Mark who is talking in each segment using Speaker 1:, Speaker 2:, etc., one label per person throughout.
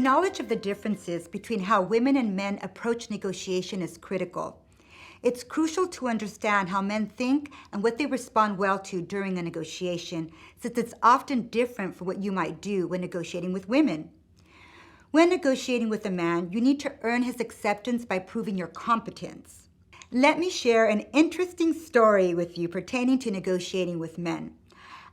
Speaker 1: knowledge of the differences between how women and men approach negotiation is critical. It's crucial to understand how men think and what they respond well to during a negotiation, since it's often different from what you might do when negotiating with women. When negotiating with a man, you need to earn his acceptance by proving your competence. Let me share an interesting story with you pertaining to negotiating with men.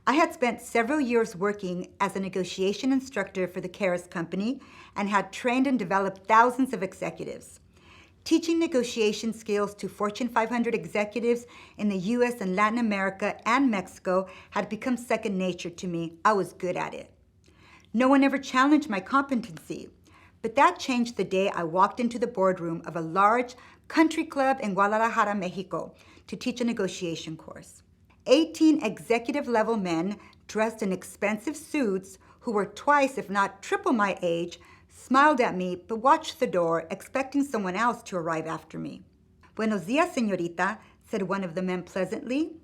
Speaker 1: I had spent several years working as a negotiation instructor for the Caris Company and had trained and developed thousands of executives. Teaching negotiation skills to Fortune 500 executives in the US and Latin America and Mexico had become second nature to me. I was good at it. No one ever challenged my competency, but that changed the day I walked into the boardroom of a large country club in Guadalajara, Mexico, to teach a negotiation course. 18 executive-level men dressed in expensive suits who were twice, if not triple my age, smiled at me but watched the door, expecting someone else to arrive after me. "Buenos días, señorita," said one of the men pleasantly.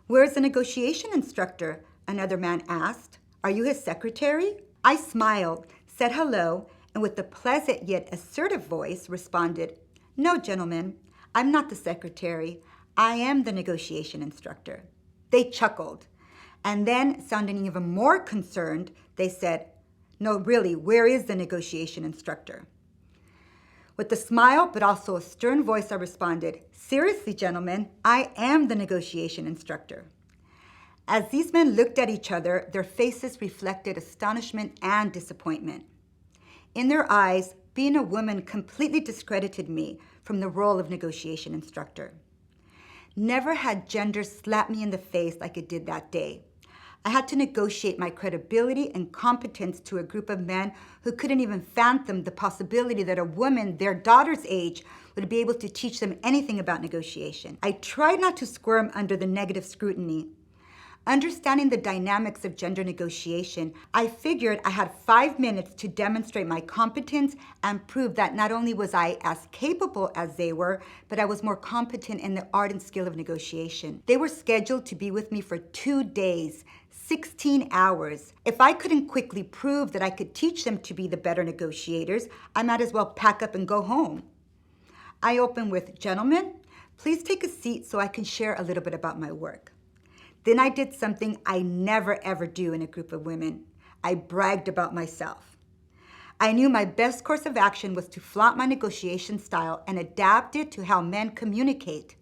Speaker 1: "Where's the negotiation instructor?" another man asked. "Are you his secretary?" I smiled, said hello, and with a pleasant yet assertive voice responded, "No, gentlemen, I'm not the secretary. I am the negotiation instructor." They chuckled, and then, sounding even more concerned, they said, "No, really, where is the negotiation instructor?" With a smile, but also a stern voice, I responded, "Seriously, gentlemen, I am the negotiation instructor." As these men looked at each other, their faces reflected astonishment and disappointment. In their eyes, being a woman completely discredited me from the role of negotiation instructor. Never had gender slapped me in the face like it did that day. I had to negotiate my credibility and competence to a group of men who couldn't even fathom the possibility that a woman their daughter's age would be able to teach them anything about negotiation. I tried not to squirm under the negative scrutiny. Understanding the dynamics of gender negotiation, I figured I had 5 minutes to demonstrate my competence and prove that not only was I as capable as they were, but I was more competent in the art and skill of negotiation. They were scheduled to be with me for 2 days, 16 hours. If I couldn't quickly prove that I could teach them to be the better negotiators, I might as well pack up and go home. I opened with, "Gentlemen, please take a seat so I can share a little bit about my work." Then I did something I never ever do in a group of women. I bragged about myself. I knew my best course of action was to flaunt my negotiation style and adapt it to how men communicate.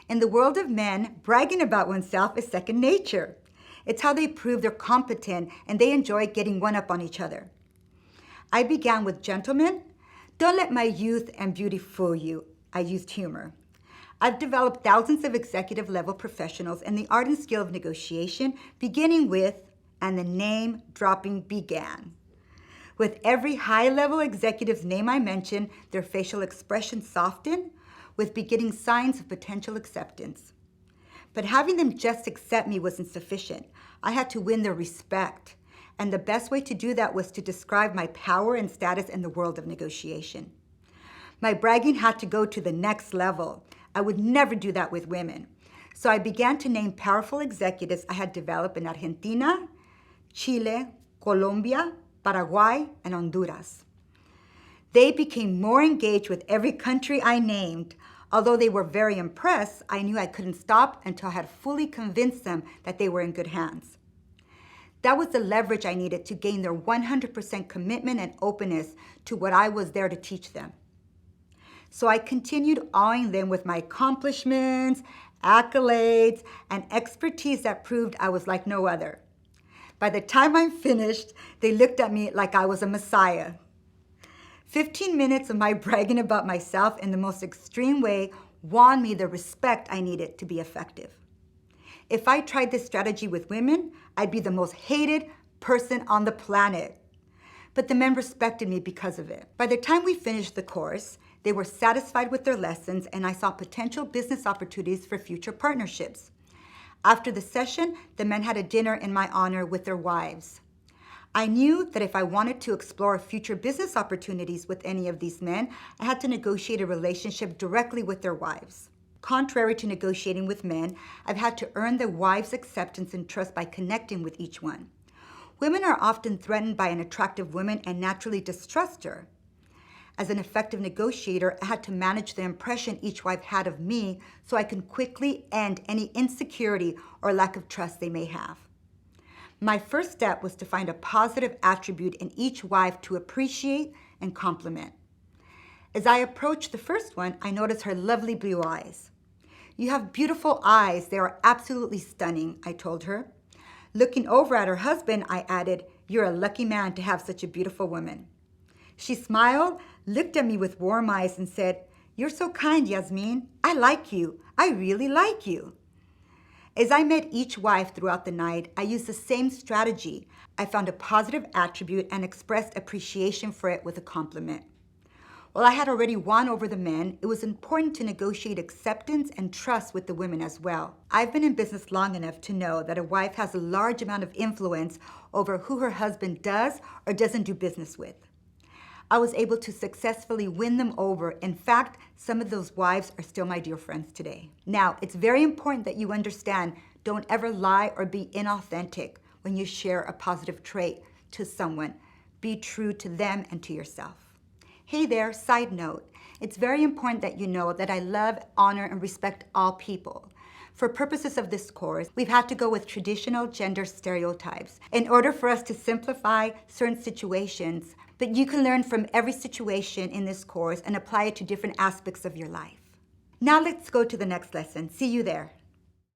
Speaker 1: In the world of men, bragging about oneself is second nature. It's how they prove they're competent and they enjoy getting one up on each other. I began with, "Gentlemen, don't let my youth and beauty fool you." I used humor. I've developed thousands of executive-level professionals in the art and skill of negotiation, beginning with, and the name dropping began. With every high-level executive's name I mentioned, their facial expression softened, with beginning signs of potential acceptance. But having them just accept me wasn't sufficient. I had to win their respect, and the best way to do that was to describe my power and status in the world of negotiation. My bragging had to go to the next level. I would never do that with women. So I began to name powerful executives I had developed in Argentina, Chile, Colombia, Paraguay, and Honduras. They became more engaged with every country I named. Although they were very impressed, I knew I couldn't stop until I had fully convinced them that they were in good hands. That was the leverage I needed to gain their 100% commitment and openness to what I was there to teach them. So I continued awing them with my accomplishments, accolades, and expertise that proved I was like no other. By the time I'm finished, they looked at me like I was a messiah. 15 minutes of my bragging about myself in the most extreme way won me the respect I needed to be effective. If I tried this strategy with women, I'd be the most hated person on the planet. But the men respected me because of it. By the time we finished the course, they were satisfied with their lessons, and I saw potential business opportunities for future partnerships. After the session, the men had a dinner in my honor with their wives. I knew that if I wanted to explore future business opportunities with any of these men, I had to negotiate a relationship directly with their wives. Contrary to negotiating with men, I've had to earn their wives' acceptance and trust by connecting with each one. Women are often threatened by an attractive woman and naturally distrust her. As an effective negotiator, I had to manage the impression each wife had of me so I can quickly end any insecurity or lack of trust they may have. My first step was to find a positive attribute in each wife to appreciate and compliment. As I approached the first one, I noticed her lovely blue eyes. "You have beautiful eyes. They are absolutely stunning," I told her. Looking over at her husband, I added, "You're a lucky man to have such a beautiful woman." She smiled, looked at me with warm eyes, and said, "You're so kind, Yasmin. I like you. I really like you." As I met each wife throughout the night, I used the same strategy. I found a positive attribute and expressed appreciation for it with a compliment. While I had already won over the men, it was important to negotiate acceptance and trust with the women as well. I've been in business long enough to know that a wife has a large amount of influence over who her husband does or doesn't do business with. I was able to successfully win them over. In fact, some of those wives are still my dear friends today. Now, it's very important that you understand, don't ever lie or be inauthentic when you share a positive trait to someone. Be true to them and to yourself. Hey there, side note. It's very important that you know that I love, honor, and respect all people. For purposes of this course, we've had to go with traditional gender stereotypes in order for us to simplify certain situations, but you can learn from every situation in this course and apply it to different aspects of your life. Now let's go to the next lesson. See you there.